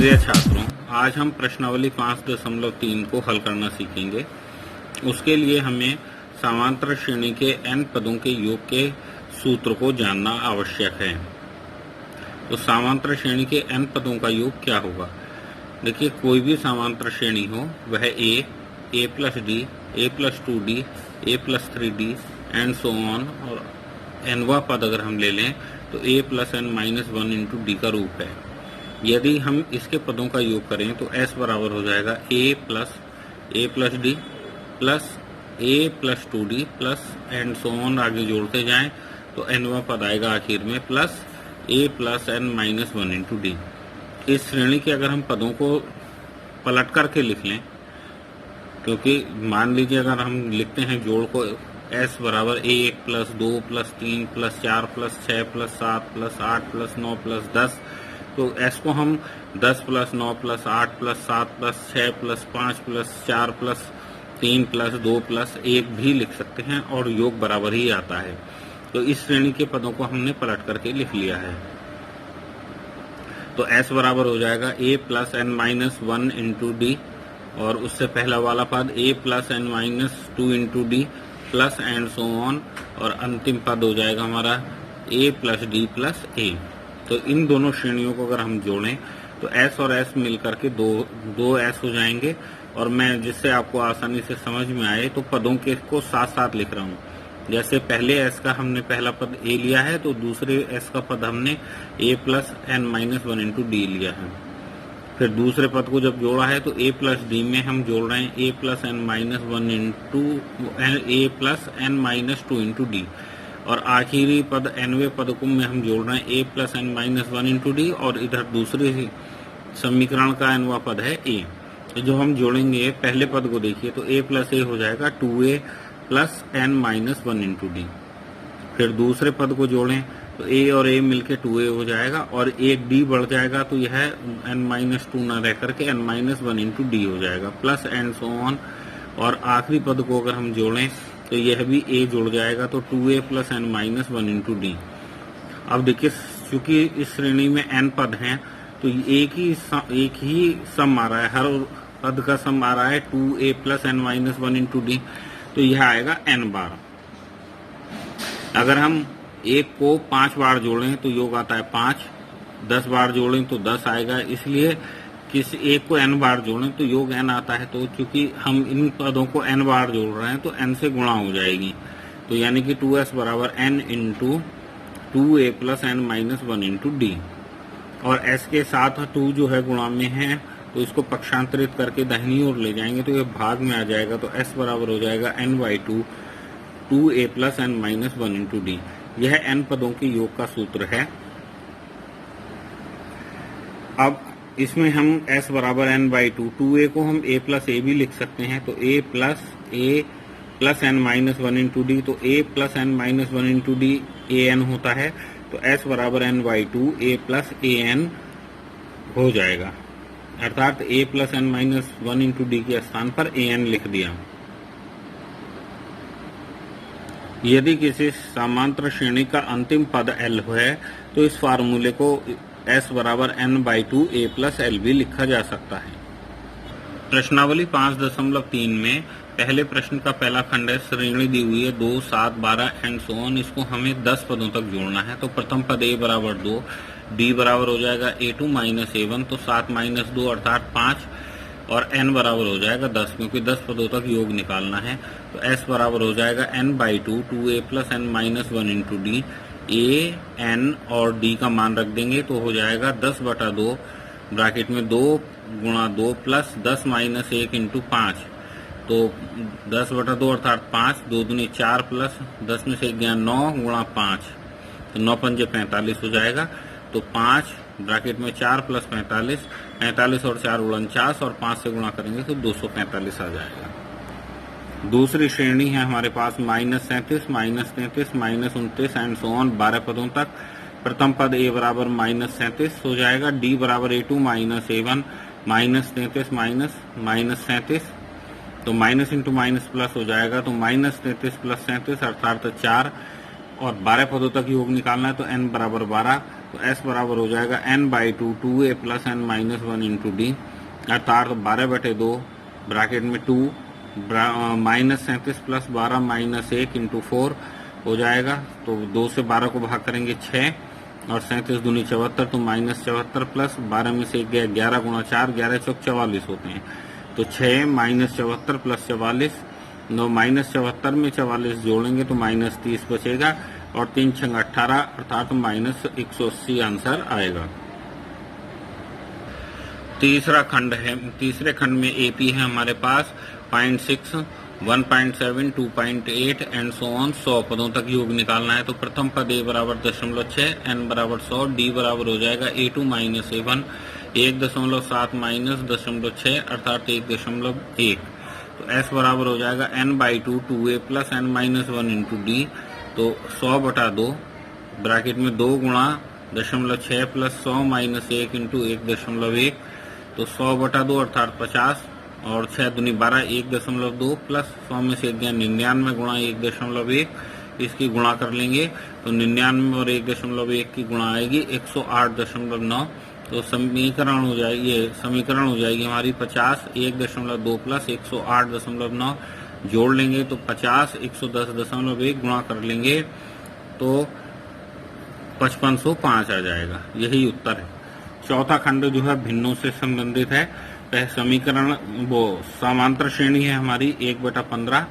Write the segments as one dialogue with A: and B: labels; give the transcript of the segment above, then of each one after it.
A: प्रिय छात्रों, आज हम प्रश्नावली 5.3 को हल करना सीखेंगे। उसके लिए हमें समांतर श्रेणी के n पदों के योग के सूत्र को जानना आवश्यक है। तो समांतर श्रेणी के n पदों का योग क्या होगा? देखिए, कोई भी समांतर श्रेणी हो वह a plus d, a plus 2d, a plus 3d and so on, और nवा पद अगर हम ले लें तो a plus n minus 1 into D का रूप है। यदि हम इसके पदों का योग करें तो s बराबर हो जाएगा a plus d plus a plus 2d plus and so on, आगे जोड़ते जाएं तो nवा पद आएगा आखिर में plus a plus n minus 1 into D. इस श्रेणी के अगर हम पदों को पलट करके लिख लें, क्योंकि मान लीजिए अगर हम लिखते हैं जोड़ को s बराबर 1 plus 2 plus 3 plus 4 plus 6 plus 7 plus 8 plus 9 plus 10, तो s को हम 10 plus 9 plus 8 plus 7 plus 6 plus 5 plus 4 plus 3 plus 2 plus 1 भी लिख सकते हैं और योग बराबर ही आता है। तो इस श्रेणी के पदों को हमने पलट करके लिख लिया है। तो s बराबर हो जाएगा a plus n minus 1 into D, और उससे पहला वाला पद a plus n minus 2 into D plus and so on, और अंतिम पद हो जाएगा हमारा a plus d plus a। तो इन दोनों श्रेणियों को अगर हम जोड़ें तो s और s मिलकर के दो s हो जाएंगे। और मैं जिससे आपको आसानी से समझ में आए तो पदों के को साथ साथ लिख रहा हूँ। जैसे पहले s का हमने पहला पद a लिया है तो दूसरे s का पद हमने a plus n minus 1 into D लिया है। फिर दूसरे पद को जब जोड़ा है तो a प्लस डी में हम जोड़ रहे हैं a plus n minus 1 into a plus n minus 2 into D, और आखिरी पद nवे पद को में हम जोड़ रहे हैं a plus n minus 1 into D, और इधर दूसरे समीकरण का nवा पद है a। तो जो हम जोड़ेंगे पहले पद को देखिए तो a प्लस a हो जाएगा 2a plus n minus 1 into D. फिर दूसरे पद को जोड़ें तो a और a मिलके 2a हो जाएगा, और एक d बढ़ जाएगा तो यह n माइनस 2 न रह करके n माइनस 1 इंटू डी हो जाएगा प्लस एंड सो ऑन। और आखिरी पद को अगर हम जोड़ें तो यह भी a जुड़ जाएगा तो 2a plus n minus 1 into D. अब देखिए, चूंकि इस श्रेणी में n पद हैं तो एक ही सम आ रहा है, हर पद का सम आ रहा है 2a plus n minus 1 into d, तो यह आएगा n बार। अगर हम एक को 5 बार जोड़ें तो योग आता है 5, 10 बार जोड़ें तो 10 आएगा, इसलिए किसी एक को n बार जोड़ें तो योग n आता है। तो क्योंकि हम इन पदों को n बार जोड़ रहे हैं तो n से गुणा हो जाएगी, तो यानी कि 2s बराबर n into 2a plus n minus 1 into D. और s के साथ 2 जो है गुणा में है तो इसको पक्षांतरित करके दाहिनी ओर ले जाएंगे तो ये भाग में आ जाएगा, तो s बराबर हो जाएगा n/2 2a plus n minus 1 into D. यह n पदों के योग का सूत्र है। अब इसमें हम s बराबर n/2, 2a को हम a प्लस a भी लिख सकते हैं, तो a plus n minus 1 into d, तो a plus n minus 1 into D an होता है, तो s बराबर n/2 a प्लस an हो जाएगा, अर्थात a plus n minus 1 into d के स्थान पर an लिख दिया। यदि किसी समांतर श्रेणी का अंतिम पद L है तो इस फार्मूले को S बराबर n/2 a प्लस L भी लिखा जा सकता है। प्रश्नावली 5.3 में पहले प्रश्न का पहला खंड है, श्रेणी दी हुई है 2, 7, 12 एंड सो ऑन, इसको हमें 10 पदों तक जोड़ना है। तो प्रथम पद a बराबर 2, d बराबर हो जाएगा a2 माइनस a1, तो 7 माइनस 2 अर्थात 5, और n बराबर हो जाएगा 10, क्योंकि 10 पदों तक योग निकालना है। तो s बराबर हो जाएगा n/2 2a plus n minus 1 into D. a, n और d का मान रख देंगे तो हो जाएगा 10/2 ब्रैकेट में 2 गुणा 2 प्लस 10 माइनस 1 इंटू 5, तो 10/2 अर्थात 5, 2 दूनी 4 प्लस 10 में से 1 गया 9 गुणा 5, तो 9 पंजे 45 हो जाएगा। तो 5 ब्रैकेट में 4 प्लस 45, 45 और 4 49, और 5 से गुणा करेंगे तो 245 आ जाएगा। दूसरी श्रेणी है हमारे पास -37, -33, -29 एंड सो ऑन 12 पदों तक। प्रथम पद a बराबर -37 हो जाएगा, d बराबर a2 माइनस a1, -33 माइनस 37, तो माइनस इंटू माइनस प्लस हो जाएगा, तो -33 प्लस 37 अर्थात 4, और 12 पदों तक योग निकालना है तो n बराबर 12, तो s बराबर हो जाएगा n/2 2a plus n minus 1 into D, अर्थात 12/2 ब्रैकेट में 2 माइनस 37 प्लस 12 माइनस 1 इंटू 4 हो जाएगा। तो 2 से 12 को भाग करेंगे 6 और 37 दूनी 74, तो माइनस 74 प्लस 12 में से 1 गया 11 गुणा 4, 11 चौक 44 होते हैं। तो 6 माइनस 74 प्लस 44, 9 माइनस 74 में 44 जोड़ेंगे तो माइनस 30 बचेगा और 3 छंग 18 अर्थात माइनस 180 आंसर आएगा। तीसरा खंड है, तीसरे खंड में एपी है हमारे पास 0.6, 1.7, 2.8 एंड सो ऑन 100 पदों तक योग निकालना है। तो प्रथम पद a बराबर 0.6, n बराबर 100, d बराबर हो जाएगा a2 माइनस a1, 1.7 माइनस 0.6 अर्थात 1.1। तो s बराबर हो जाएगा n/2 2a plus n minus 1 into d, तो 100/2 ब्रैकेट में 2 गुणा 0.6 प्लस 100 माइनस 1 इंटू 1.1, तो 100/2 अर्थात 50 और 6 दूनी 12, 1.2 प्लस 100 में से 99 गुणा 1.1, इसकी गुणा कर लेंगे तो 99 और 1.1 की गुणा आएगी 108.9। तो समीकरण हो जाएगी हमारी 50 1.2 प्लस 108.9 जोड़ लेंगे तो 50 110.1 गुणा कर लेंगे तो 5505 आ जाएगा। यही उत्तर है। चौथा खंड जो है भिन्नों से संबंधित है। समीकरण वो समांतर श्रेणी है हमारी 1/15,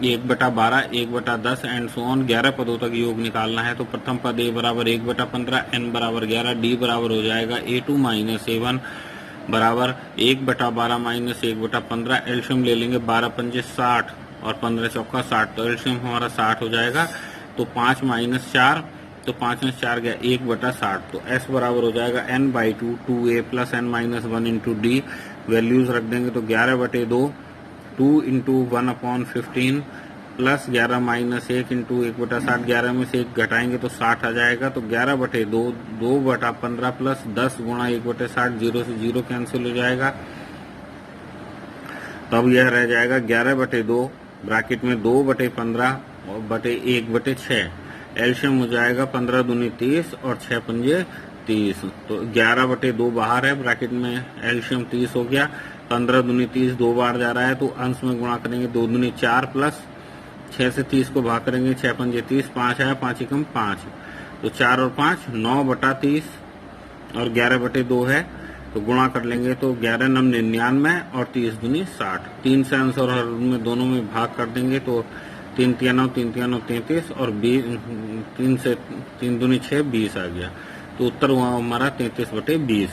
A: 1/12, 1/10 एंड सो ऑन 11 पदों तक योग निकालना है। तो प्रथम पद a बराबर 1/15, n बराबर 11, d बराबर हो जाएगा a2 माइनस a1 बराबर 1/12 माइनस 1/15। एल्शियम ले लेंगे 12×5 60 और 15×4 60, तो एल्शियम हमारा 60 हो जाएगा। तो 5 माइनस 4, तो 5 में 4 गया 1/60, तो s बराबर हो जाएगा n/2 2a plus n minus 1 into D. Values रख देंगे तो 11/2 2 इंटू 1/15 प्लस 11 माइनस 1 इंटू 1/60, 11 में से 1 घटाएंगे तो 60 आ जाएगा। तो 11/2 2/15 प्लस 10 गुणा 1/60, 0 से 0 कैंसिल हो जाएगा। तब यह रह जाएगा 11/2 ब्रैकेट में 2/15 और बटे 1/6। एल्शियम हो जाएगा 15 दूनी 30 और 6 पंजे 30, तो 11/2 बाहर है, ब्रैकेट में एल्शियम 30 हो गया। 15 दूनी 30 दो बार जा रहा है तो अंश में गुणा करेंगे 2 दूनी 4 प्लस 6 से 30 को भाग करेंगे 6 पंजे 30, 5 आया 5 एकम 5, तो 4 और 5 9/30 और 11/2 है तो गुणा कर लेंगे तो 11 9 99 और 30 दूनी 60। 3 से आंसर हर में दोनों में भाग कर देंगे तो 3 3 9 3 3 9 33 और 3 से 3 दूनी 6 20 आ गया। तो उत्तर हुआ हमारा 33/20।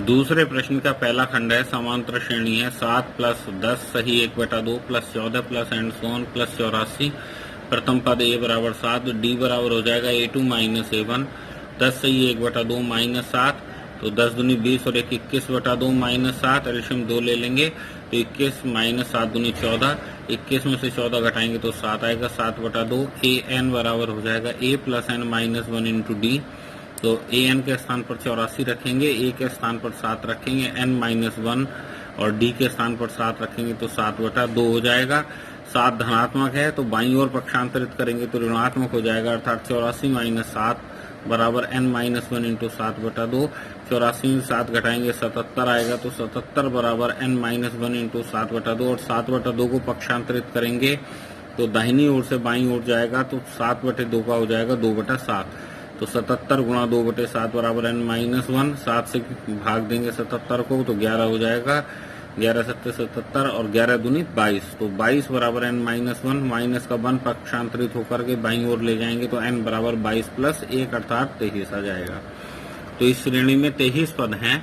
A: दूसरे प्रश्न का पहला खंड है समांतर श्रेणी है 7 प्लस 10 सही 1/2 plus 14 plus and so on plus 84। प्रथम पद a बराबर 7, d बराबर हो जाएगा a2 माइनस a1, 10 सही 1/2 माइनस 7, तो 10 दूनी 20 और 1 21/2 माइनस 7। एल्शियम 2 ले लेंगे तो 21 माइनस 7 दूनी 14, 21 में से 14 घटाएंगे तो 7 आएगा। 7/2 an बराबर हो जाएगा a plus n minus 1 into d, तो an के स्थान पर 84 रखेंगे, a के स्थान पर 7 रखेंगे, n माइनस 1 और d के स्थान पर 7 रखेंगे तो 7/2 हो जाएगा। 7 धनात्मक है तो बाईं ओर पक्षांतरित करेंगे तो ऋणात्मक हो जाएगा, अर्थात 84 माइनस 7 बराबर n माइनस 1 इंटू 7/2। 84 में 7 घटाएंगे 77 आएगा, तो 77 बराबर n माइनस 1 इंटू 7/2 और 7/2 को पक्षांतरित करेंगे तो दाहिनी ओर से बाईं ओर जाएगा तो 7/2 का हो जाएगा 2/7, तो 77 गुणा 2/7 बराबर n माइनस 1। 7 से भाग देंगे 77 को तो 11 हो जाएगा, 11 7 77 और 11 दूनी 22, तो 22 बराबर n माइनस 1। माइनस का 1 पक्षांतरित होकर के बाईं ओर ले जाएंगे तो n बराबर 22 प्लस 1 अर्थात 23 आ जाएगा। तो इस श्रेणी में 23 पद हैं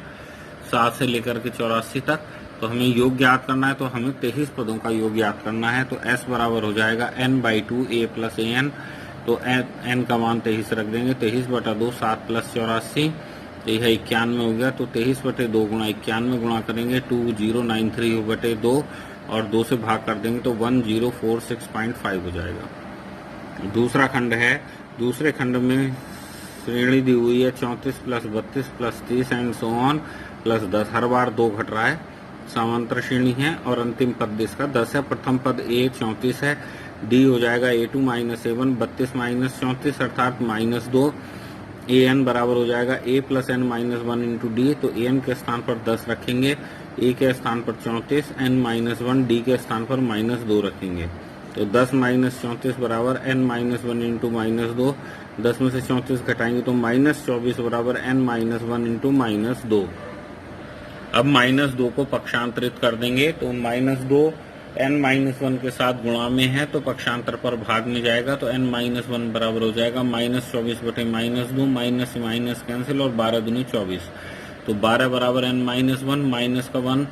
A: 7 से लेकर के 84 तक। तो हमें योग ज्ञात करना है, तो हमें 23 पदों का योग ज्ञात करना है। तो s बराबर हो जाएगा n/2 a प्लस an, तो n का मान 23 रख देंगे। 23/2 7 प्लस 84 तो यह 91 हो गया, तो 23/2 गुणा 91 गुणा करेंगे 2093/2 और 2 से भाग कर देंगे तो 1046.5 हो जाएगा। दूसरा खंड है, दूसरे खंड में श्रेणी दी हुई है 34 plus 32 plus 30 and so on plus 10, हर बार 2 घट रहा है। समांतर श्रेणी है और अंतिम पद इसका 10 है। प्रथम पद a 34 है, d हो जाएगा a2 माइनस a1, 32 माइनस 34 अर्थात -2, ए एन बराबर हो जाएगा a plus n minus one into d. तो ए एन के स्थान पर 10 रखेंगे, ए के स्थान पर 34, एन माइनस वन, डी के स्थान पर -2 रखेंगे। तो 10 माइनस 34 बराबर एन माइनस वन इंटू -2। 10 में से 34 घटाएंगे तो -24 बराबर एन माइनस वन इंटू -2। अब -2 को पक्षांतरित कर देंगे तो -2 n -1 के साथ गुणा में है तो पक्षांतर पर भाग में जाएगा। तो n -1 बराबर हो जाएगा -24 बटे -2, माइनस से माइनस कैंसिल और 12 दूनी 24। तो 12 बराबर n -1, माइनस का 1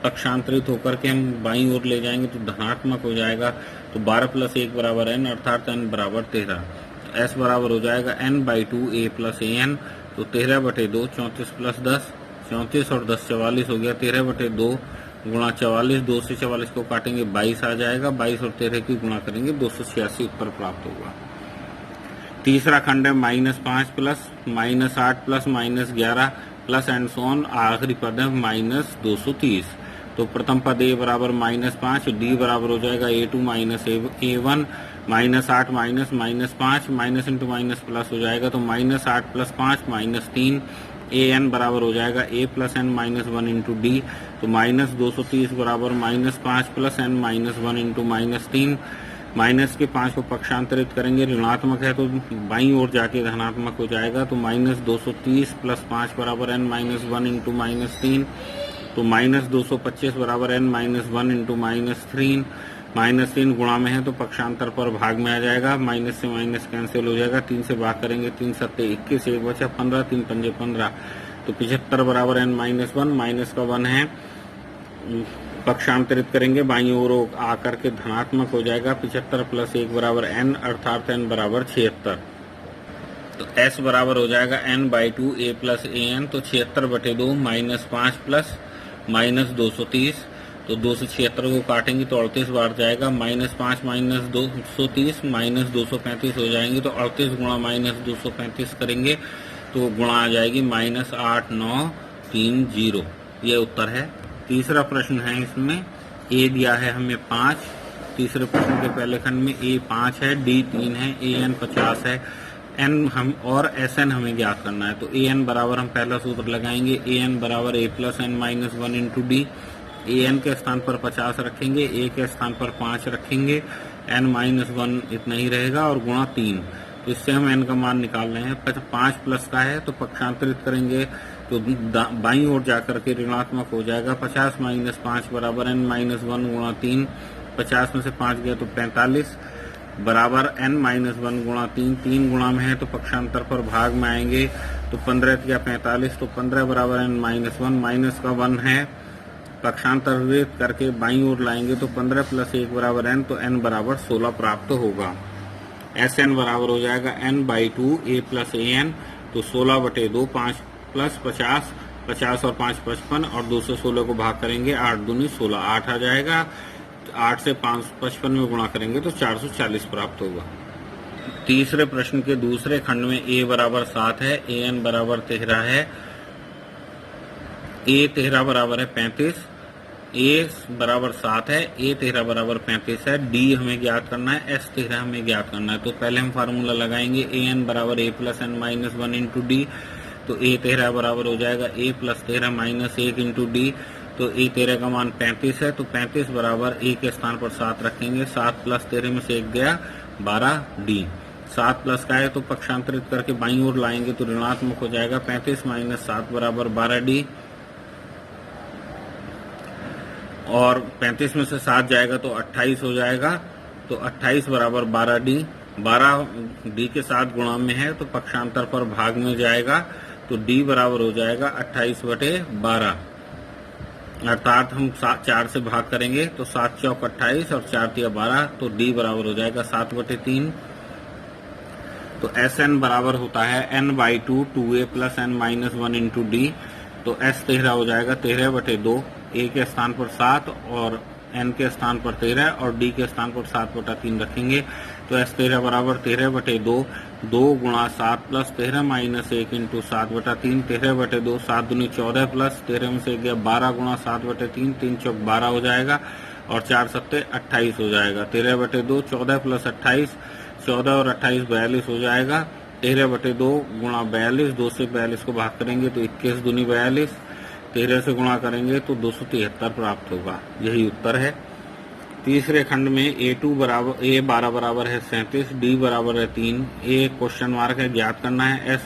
A: पक्षांतरित होकर के हम बाईं ओर ले जाएंगे तो धनात्मक हो जाएगा। तो 12 + 1 बराबर n, अर्थात n बराबर 13। s बराबर हो जाएगा n/2 a + an। तो 13 बटे 2, 34 + 10, 34 और 10 44 हो गया। 13 बटे 2 गुणा 44, 2 से 44 को काटेंगे 22 आ जाएगा। 22 और 13 की गुणा करेंगे 286 उत्तर प्राप्त होगा। तीसरा खंड है -5 plus -8 plus -11 plus and so on. आखिरी पद है -230। तो प्रथम पद a बराबर -5, d बराबर हो जाएगा a2 minus a1, -8 minus -5, minus into minus plus हो जाएगा। तो -8 + 5 -3। an बराबर हो जाएगा a plus n minus 1 into d. तो -230 बराबर -5 plus n minus 1 into -3। Minus के 5 को पक्षांतरित करेंगे, ऋणात्मक है तो बाईं ओर जाके धनात्मक हो जाएगा। तो -230 + 5 बराबर n माइनस 1 इंटू -3। तो -225 बराबर n माइनस 1 इंटू -3। -3 गुणा में है तो पक्षांतर पर भाग में आ जाएगा। माइनस से माइनस कैंसिल हो जाएगा। 3 से भाग करेंगे, 3 × 7 = 21, 1 बचा 15, 3 × 5 = 15। तो 75 बराबर n माइनस 1, माइनस का 1 है, पक्षांतरित करेंगे बाईं ओर आकर के धनात्मक हो जाएगा। 75 + 1 बराबर n, अर्थात n बराबर 76। तो s बराबर हो जाएगा n/2 a + an। तो 76 बटे 2 -5 प्लस -230। तो 2 से 76 को काटेंगे तो 38 बार जाएगा। -5 -230 -235 हो जाएंगे। तो 38 गुणा -235 करेंगे तो गुणा आ जाएगी -8930। ये उत्तर है। तीसरा प्रश्न है, इसमें a दिया है हमें 5। तीसरे प्रश्न के पहले खंड में a 5 है, d 3 है, an 50 है, n हम और sn हमें ज्ञात करना है। तो an बराबर हम पहला सूत्र लगाएंगे, an बराबर a + n - 1 into D. an के स्थान पर 50 रखेंगे, a के स्थान पर 5 रखेंगे, n - 1 इतना ही रहेगा और गुणा 3। तो इससे हम n का मान निकाल रहे हैं। 5 प्लस का है तो पक्षांतरित करेंगे तो बाईं ओर जाकर के ऋणात्मक हो जाएगा। 50 - 5 बराबर n - 1 गुणा 3। 50 में से 5 गया तो 45 बराबर n - 1 गुणा 3। 3 गुणा में है तो पक्षांतर पर भाग में आएंगे। तो 15 या 45, तो 15 बराबर n - 1, माइनस का 1 है, पक्षांतरित करके बाईं ओर लाएंगे तो 15 + 1 बराबर n। तो n बराबर 16 प्राप्त होगा। Sn बराबर हो जाएगा n/2 a + an। तो 16 बटे 2, 5 + 50, 50 और 5 55 और 2 से 16 को भाग करेंगे, 8 दूनी 16, 8 आ जाएगा। 8 से 55 में गुणा करेंगे तो 440 प्राप्त होगा। तीसरे प्रश्न के दूसरे खंड में a बराबर 7 है, an बराबर 13 है, a 13 बराबर है 35, a बराबर 7 है, a 13 बराबर 35 है, d हमें ज्ञात करना है, s 13 हमें ज्ञात करना है। तो पहले हम फार्मूला लगाएंगे, an बराबर a + n - 1 इंटू डी। तो a 13 बराबर हो जाएगा a + 13 - 1 इंटू डी। तो a 13 का मान 35 है। तो 35 बराबर a के स्थान पर 7 रखेंगे। 7 + 13 में से 1 गया 12 d। 7 प्लस का है तो पक्षांतरित करके बाईं ओर लाएंगे तो ऋणात्मक हो जाएगा। 35 - 7 बराबर 12 d। और 35 में से 7 जाएगा तो 28 हो जाएगा। तो 28 बराबर 12 d। 12 d के साथ गुणा में है तो पक्षांतर पर भाग में जाएगा। तो d बराबर हो जाएगा 28 बटे 12, अर्थात हम 4 से भाग करेंगे तो 7 × 4 = 28 और 4 × 3 = 12। तो d बराबर हो जाएगा 7 बटे 3। तो Sn बराबर होता है n/2 2a + n - 1 into d. तो s 13 हो जाएगा 13 बटे 2, a के स्थान पर 7 और n के स्थान पर 13 और d के स्थान पर 7 बटा 3 रखेंगे। तो s 13 बराबर 13 बटे 2, 2 गुणा 7 + 13 - 1 इंटू 7 बटा 3। 13 बटे 2, 7 दूनी 14 प्लस 13 में से गया 12 गुणा 7 बटे 3, 3 × 4 = 12 हो जाएगा और 4 × 7 = 28 हो जाएगा। 13 बटे 2, 14 + 28, 14 और 28 42 हो जाएगा। 13/2 गुणा 42, 2 से 42 को भाग करेंगे तो 21 दूनी 42, 13 से गुणा करेंगे तो 273 प्राप्त होगा। यही उत्तर है। तीसरे खंड में A12 बराबर है 37, D बराबर है 3, A क्वेश्चन मार्क है, ज्ञात करना है,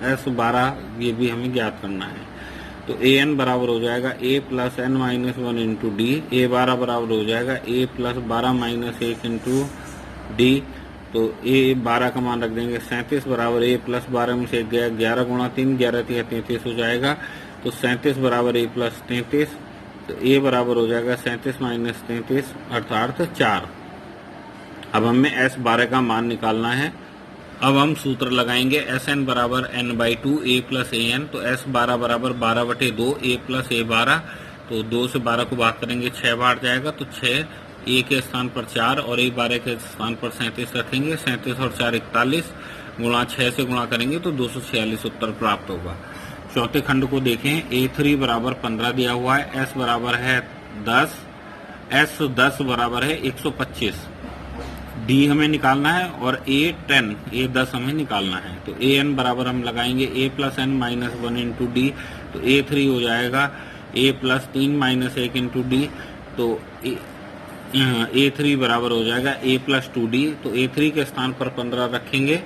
A: S12 ये भी हमें ज्ञात करना है। तो AN बराबर हो जाएगा A plus N minus 1 into D. A12 बराबर हो जाएगा A plus 12 minus 1 into d. तो A12 का मान रख देंगे 37 बराबर A प्लस 12 में से 11 गुणा 3, 11 3 33 हो जाएगा। तो 37 बराबर A प्लस 33, तो A बराबर हो जाएगा 37 माइनस 33 अर्थात 4। अब हमें S12 का मान निकालना है। अब हम सूत्र लगाएंगे SN बराबर N/2 A प्लस AN। तो S12 बराबर 12/2 A प्लस A12। तो 2 से 12 को भाग करेंगे 6 बार जाएगा, तो 6 A के स्थान पर 4 और A12 के स्थान पर 37 रखेंगे। 37 और 4 41 गुणा 6 से गुणा करेंगे तो 246 उत्तर प्राप्त होगा। चौथे खंड को देखें। A3 बराबर 15 दिया हुआ है, S बराबर है 10, S10 बराबर है 125, D हमें निकालना है और A10 हमें निकालना है। तो AN बराबर हम लगाएंगे A plus N minus 1 into d. तो A3 हो जाएगा A plus 3 minus 1 into d. तो A3 बराबर हो जाएगा A प्लस 2D। तो A3 के स्थान पर 15 रखेंगे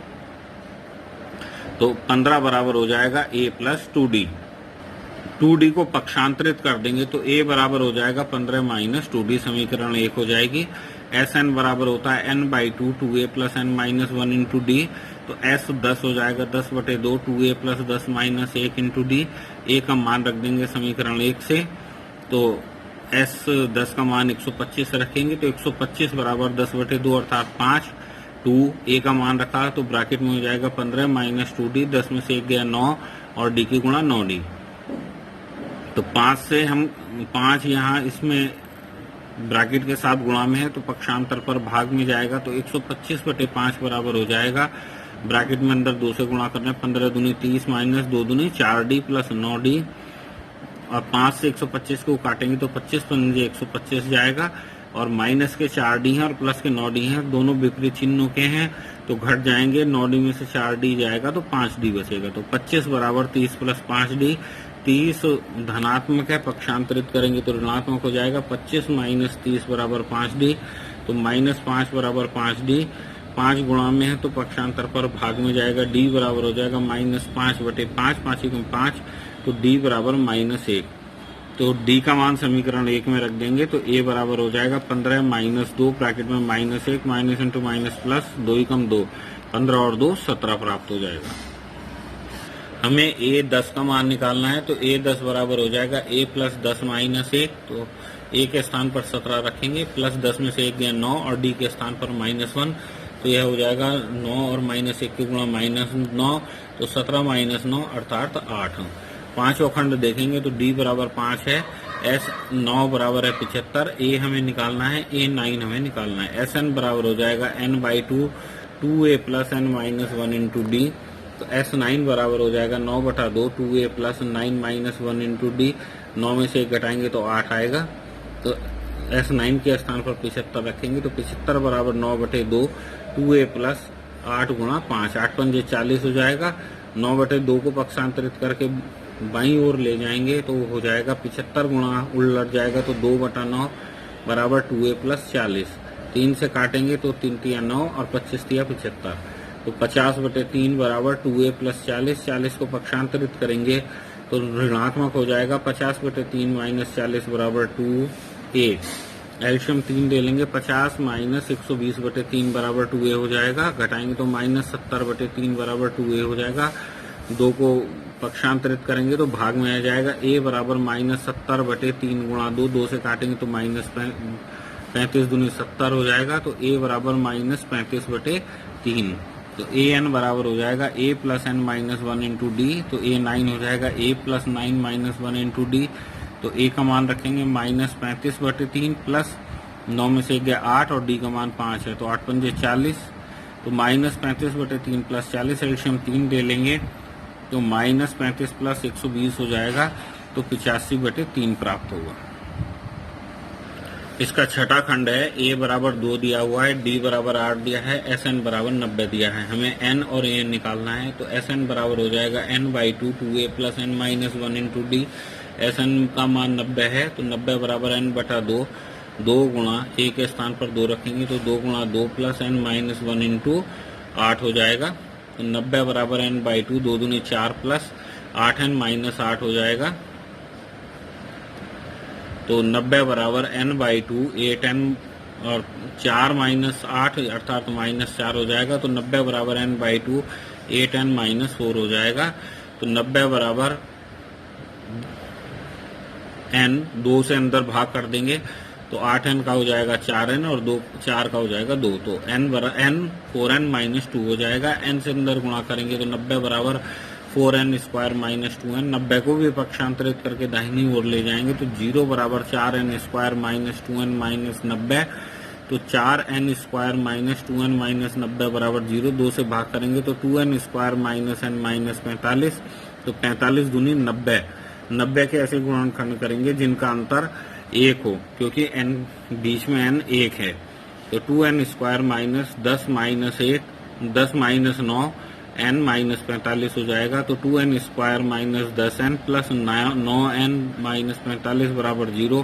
A: तो 15 बराबर हो जाएगा A प्लस 2D। 2D को पक्षांतरित कर देंगे तो A बराबर हो जाएगा 15 माइनस 2D, समीकरण 1 हो जाएगी। SN बराबर होता है N/2 2A plus N minus 1 into d. तो S 10 हो जाएगा 10/2 2A plus 10 minus 1 into D. A का मान रख देंगे समीकरण 1 से। तो S 10 का मान 125 रखेंगे तो 125 बराबर 10/2 अर्थात 5। 2 A का मान रखा तो ब्रैकेट में हो जाएगा 15 माइनस 2D, 10 में से 1 गया 9 और D की गुणा 9D। तो 5 से हम 5 यहाँ इसमें ब्रैकेट के साथ गुणा में है तो पक्षांतर पर भाग में जाएगा तो 125/5 बराबर हो जाएगा। ब्रैकेट में अंदर 2 से गुणा करना है, 15 दूनी 30 माइनस 2 दूनी 4D प्लस 9D। और 5 से 125 को काटेंगे तो 25 पंजे 125 जाएगा और माइनस के 4D हैं और प्लस के 9D हैं, दोनों विपरीत चिन्हों के हैं तो घट जाएंगे। 9D में से 4D जाएगा तो 5D बचेगा। तो 25 बराबर 30 प्लस 5D। 30 धनात्मक है, पक्षांतरित करेंगे तो ऋणात्मक हो जाएगा। 25 माइनस 30 बराबर 5D। तो माइनस 5 बराबर 5D। 5 गुणा में है तो पक्षांतर पर भाग में जाएगा। D बराबर हो जाएगा माइनस 5/5, 5 तो D बराबर -1। तो D का मान समीकरण 1 में रख देंगे तो A बराबर हो जाएगा 15 माइनस 2 ब्रैकेट में -1 माइनस इंटू माइनस प्लस 2 ही कम 2, 15 और 2 17 प्राप्त हो जाएगा। हमें A10 का मान निकालना है तो A10 बराबर हो जाएगा A प्लस 10 माइनस 1। तो A के स्थान पर 17 रखेंगे, प्लस 10 में से 1 गया 9 और D के स्थान पर -1। तो यह हो जाएगा 9 और -1 की गुणा -9, तो 17 माइनस 9 अर्थात 8। पांचवा खंड देखेंगे तो D बराबर 5 है, S9 बराबर है 75, A हमें निकालना है, A9 हमें निकालना है। SN बराबर हो जाएगा N/2 2A plus N minus 1 into d. तो S9 बराबर हो जाएगा 9/2 2A plus 9 minus 1 into D. 9 में से 1 घटाएंगे तो 8 आएगा। तो S9 के स्थान पर 75 रखेंगे तो 75 बराबर 9/2 2A प्लस 8 गुणा 5, 8 पंजे 40 हो जाएगा। 9/2 को पक्षांतरित करके बाईं ओर ले जाएंगे तो हो जाएगा 75 गुणा उलट जाएगा तो 2/9 बराबर 2A प्लस 40। 3 से काटेंगे तो 3 तिया 9 और 25 तिया 75। तो 50/3 बराबर 2A प्लस 40। 40 को पक्षांतरित करेंगे तो ऋणात्मक हो जाएगा। 50/3 माइनस 40 बराबर 2A। एल्शियम 3 ले लेंगे, 50 माइनस 120/3 बराबर 2A हो जाएगा। घटाएंगे तो माइनस 70/3 बराबर 2A हो जाएगा। 2 को पक्षांतरित करेंगे तो भाग में आ जाएगा। A बराबर -70/3 गुणा 2, 2 से काटेंगे तो -35 दूनी 70 हो जाएगा। तो A बराबर -35/3। तो AN बराबर हो जाएगा A plus N minus 1 into d. तो A9 हो जाएगा A plus 9 minus 1 into d. तो A का मान रखेंगे -35/3 प्लस 9 में से गया 8 और D का मान 5 है तो 8 पंजे 40। तो -35/3 प्लस 40, एल्शियम 3 ले लेंगे तो -35 प्लस 120 हो जाएगा तो 85/3 प्राप्त होगा। इसका छठा खंड है, ए बराबर 2 दिया हुआ है, डी बराबर 8 दिया है, एस एन बराबर 90 दिया है। हमें एन और ए एन निकालना है, तो एस एन बराबर हो जाएगा n by 2 2a plus n minus 1 into d. S n का मान 90 है, तो 90 बराबर एन बटा 2, 2 गुणा ए के स्थान पर 2 रखेंगे तो 2 गुणा 2 प्लस एन माइनस 1 इंटू 8 हो जाएगा। तो 90 बराबर एन बाई 2, 2 दूनी 4 प्लस 8 एन माइनस 8 हो जाएगा। तो 90 बराबर n बाई 2, 8 n और 4 माइनस 8 अर्थात माइनस 4 हो जाएगा। तो 90 बराबर n बाई 2, 8 n माइनस 4 हो जाएगा। तो 90 बराबर n 2 से अंदर भाग कर देंगे तो 8n का हो जाएगा 4n और 4 का हो जाएगा 2। तो n 4n माइनस 2 हो जाएगा। n से अंदर गुणा करेंगे तो 90 बराबर 4n स्क्वायर माइनस 2n। 90 को भी पक्षांतरित करके दाहिनी ओर ले जाएंगे तो 0 बराबर 4n square minus 2n minus 90। तो 4n square minus 2n minus 90 बराबर 0। 2 से भाग करेंगे तो 2n square minus n minus 45। तो 45 दूनी 90। 90 के ऐसे गुणनखंड करेंगे जिनका अंतर 1 हो, क्योंकि n बीच में n 1 है। तो 2n square minus 10 minus 1, 10 minus 9 n minus 45 हो जाएगा। तो 2n square minus 10n plus 9n minus 45 बराबर 0।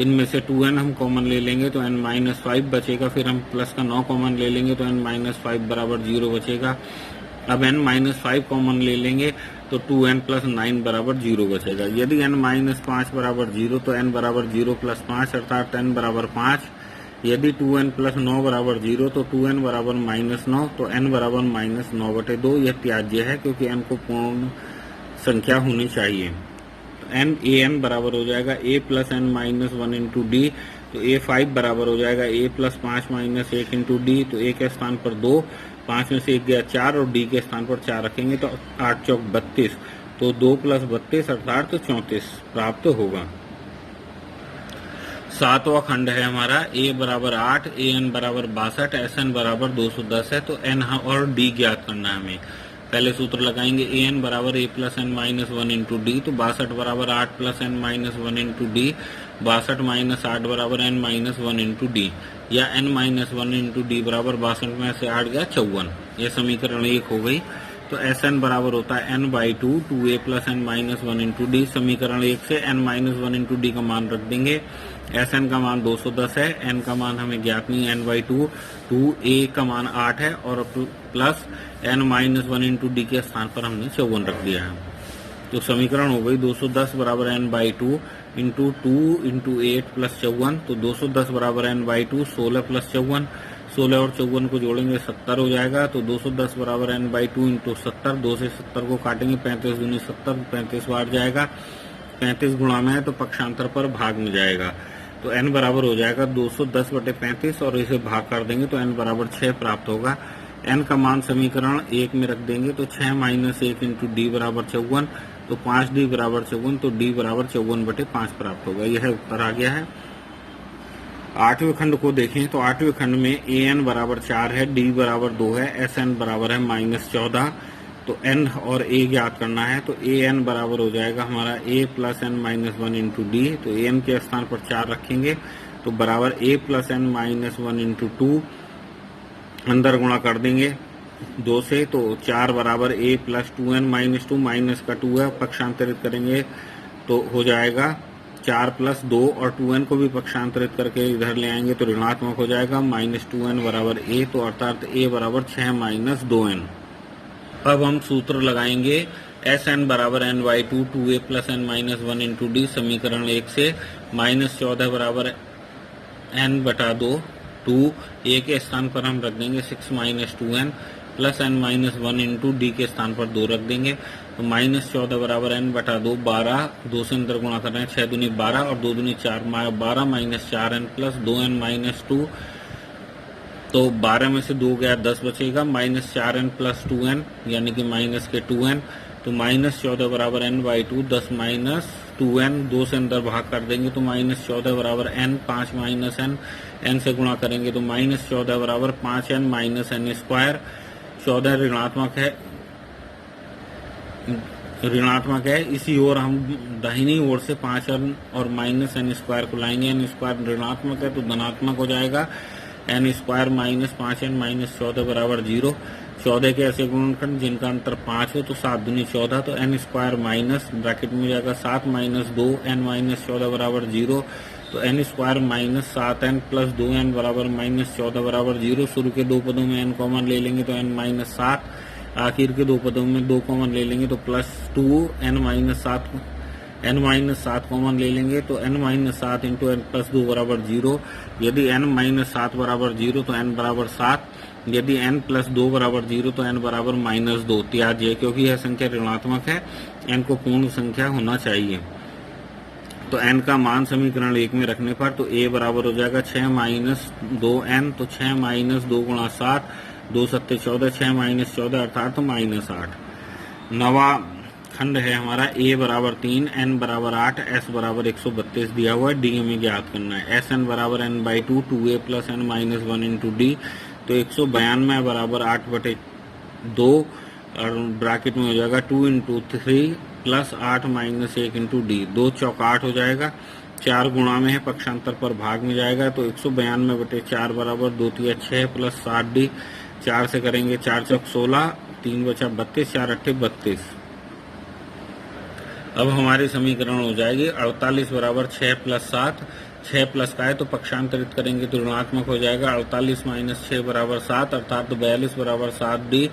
A: इनमें से 2n हम कॉमन ले लेंगे तो n माइनस 5 बचेगा। फिर हम प्लस का 9 कॉमन ले लेंगे तो n माइनस 5 बराबर 0 बचेगा। अब n माइनस 5 कॉमन ले लेंगे तो 2n प्लस 9 बराबर 0 बचेगा। यदि n माइनस 5 बराबर 0 तो n बराबर 0 प्लस 5 अर्थात n बराबर 5। यदि 2n प्लस 9 बराबर 0 तो 2n बराबर माइनस 9, तो n बराबर माइनस 9 बटे 2। यह त्याज्य है क्योंकि n को पूर्ण संख्या होनी चाहिए। तो n बराबर हो जाएगा a plus n minus 1 into d. तो a 5 बराबर हो जाएगा a plus 5 minus 1 into d. तो a के स्थान पर 2, 5 में से 1 गया 4 और d के स्थान पर 4 रखेंगे तो 8 चौक 32। तो 2 प्लस 32 अर्थात 34 प्राप्त होगा। सातवां खंड है हमारा, a बराबर 8, an बराबर 62, sn बराबर 210 है। तो n और d ज्ञात करना है हमें। पहले सूत्र लगाएंगे an बराबर a plus n minus 1 into d. तो 62 बराबर 8 plus n minus 1 into d. 62 minus 8 बराबर n माइनस 1 इंटू डी, या n माइनस 1 इंटू डी बराबर 62 में से 8 गया 54। यह समीकरण 1 हो गई। तो Sn बराबर होता है n by 2, 2a plus n minus 1 into d. समीकरण 1 से n माइनस 1 इंटू डी का मान रख देंगे। Sn का मान 210 है, n का मान हमें ज्ञात नहीं है, n बाई 2, 2a का मान 8 है और plus n minus 1 into d के स्थान पर हमने 54 रख दिया है। तो समीकरण हो गई 210 बराबर n by 2 into 2 into 8 plus 54। तो 210 बराबर n बाई 2, 16 प्लस 54, 16 और 54 को जोड़ेंगे 70 हो जाएगा। तो 210 बराबर n बाई 2 इंटू 70, 2 से 70 को काटेंगे 35 दूनी 70, 35 बार जाएगा। 35 गुणा में है तो पक्षांतर पर भाग में जाएगा। तो n बराबर हो जाएगा 210 बटे 35 और इसे भाग कर देंगे तो n बराबर 6 प्राप्त होगा। n का मान समीकरण 1 में रख देंगे तो 6 माइनस 1 इंटू डी बराबर 54। तो 5d बराबर 54, तो d बराबर 54 बटे 5 प्राप्त होगा। यह उत्तर आ गया है। 8वें खंड को देखें तो 8वें खंड में an बराबर 4 है, d बराबर 2 है, sn बराबर है माइनस 14। तो n और a ज्ञात करना है। तो an बराबर हो जाएगा हमारा a plus n minus 1 into d. तो an के स्थान पर 4 रखेंगे तो बराबर a plus n minus 1 into 2। अंदर गुणा कर देंगे 2 से, तो 4 बराबर a plus 2n minus 2, minus का 2 है, पक्षांतरित करेंगे तो हो जाएगा 4 प्लस 2 और 2n को भी पक्षांतरित करके इधर ले आएंगे तो ऋणात्मक हो जाएगा। माइनस 2n बराबर a, तो अर्थात a बराबर 6 माइनस 2n। अब हम सूत्र लगाएंगे Sn बराबर n by 2, 2a plus n minus 1 into d. समीकरण 1 से माइनस 14 बराबर n बटा 2, 2 a के स्थान पर हम रख देंगे 6 minus 2n plus n minus 1 into d के स्थान पर 2 रख देंगे। तो माइनस 14 बराबर n बटा 2, 12, 2 से अंदर गुणा कर रहे हैं, 6 दूनी 12 और 2 दूनी 4, 12 minus 4n plus 2n minus 2। तो 12 में से 2 गया 10 बचेगा, माइनस 4n प्लस 2n यानी कि माइनस के 2n। तो माइनस 14 बराबर n बाई 2, 10 माइनस 2n, 2 से अंदर भाग कर देंगे तो माइनस 14 बराबर n, 5 माइनस n, n से गुणा करेंगे तो माइनस 14 बराबर 5n माइनस n स्क्वायर। 14 ऋणात्मक है, ऋणात्मक है, इसी ओर हम दाहिनी ओर से 5n और माइनस n स्क्वायर को लाएंगे। n स्क्वायर ऋणात्मक है तो धनात्मक हो जाएगा। n square minus 5n minus 14 बराबर 0। 14 के ऐसे गुणनखंड जिनका अंतर 5 हो तो 7 दूनी 14, तो n स्क्वायर माइनस ब्रैकेट में जाएगा 7 माइनस 2 n माइनस 14 बराबर 0। तो n square minus 7n plus 2n बराबर माइनस 14 बराबर 0। शुरू के दो पदों में n कॉमन ले लेंगे तो n माइनस 7, आखिर के दो पदों में 2 कॉमन ले लेंगे तो प्लस 2 n माइनस 7 कॉमन ले लेंगे तो n minus 7 into n plus 2 बराबर 0। यदि n माइनस 7 बराबर 0 तो n बराबर 7, यदि n प्लस 2 बराबर 0 तो n बराबर माइनस 2। त्याज्य, क्योंकि यह संख्या ऋणात्मक है, n को पूर्ण संख्या होना चाहिए। तो n का मान समीकरण 1 में रखने पर तो a बराबर हो जाएगा 6 माइनस 2n, तो 6 माइनस 2 गुणा 7, 2 सत्ते 14, 6 माइनस 14 अर्थात तो माइनस 8। नवा खंड है हमारा a बराबर 3, n बराबर 8, s बराबर 132 दिया हुआ है, d हमें ज्ञात करना है। sn बराबर n by 2, 2a plus n minus 1 into d, तो 192 बराबर 8/2 और ब्रैकेट में हो जाएगा 2 into 3 plus 8 minus 1 into D. 2 चौक 8 हो जाएगा, 4 गुणा में है, पक्षांतर पर भाग में जाएगा, तो 192/4 बराबर 2 तिया 6 प्लस 7 डी। 4 से करेंगे 4 चौक 16, 3 बचा 32, 4 अट्ठे 32। अब हमारी समीकरण हो जाएगी 48 बराबर 6 प्लस 7। 6 प्लस का है तो पक्षांतरित करेंगे तो ऋणात्मक हो जाएगा। 48 माइनस 6 बराबर 7 अर्थात तो 42 बराबर 7 डी।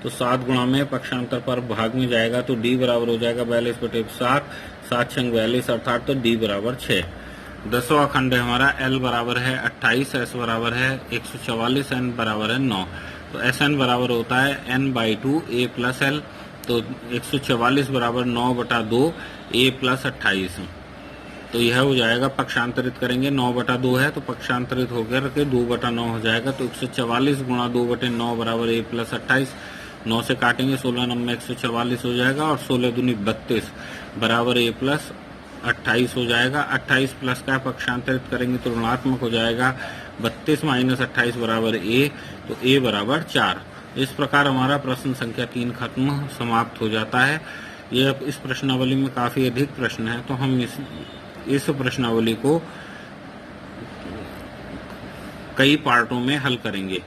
A: तो 7 गुणा में पक्षांतर पर भाग में जाएगा तो डी बराबर हो जाएगा 42/7, 7 छंग 42 अर्थात तो डी बराबर 6। 10वां खंड है हमारा l बराबर है 28, s बराबर है 144, n बराबर है 9। तो Sn बराबर होता है n by 2 a plus l, तो 144 बराबर 9/2 a प्लस 28। तो यह हो जाएगा, पक्षांतरित करेंगे 9/2 है तो पक्षांतरित होकर के 2/9 हो जाएगा। तो 144 गुणा 2/9 बराबर a प्लस 28। 9 से काटेंगे 16 नंबर 144 हो जाएगा और 16 दूनी 32 बराबर a प्लस 28 हो जाएगा। 28 प्लस का पक्षांतरित करेंगे तो ऋणात्मक हो जाएगा। 32 माइनस 28 बराबर a, तो a बराबर 4। इस प्रकार हमारा प्रश्न संख्या 3 खत्म समाप्त हो जाता है। यह इस प्रश्नावली में काफी अधिक प्रश्न है, तो हम इस प्रश्नावली को कई पार्टों में हल करेंगे।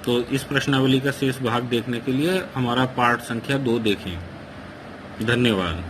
A: तो इस प्रश्नावली का शेष भाग देखने के लिए हमारा पार्ट संख्या 2 देखें। धन्यवाद।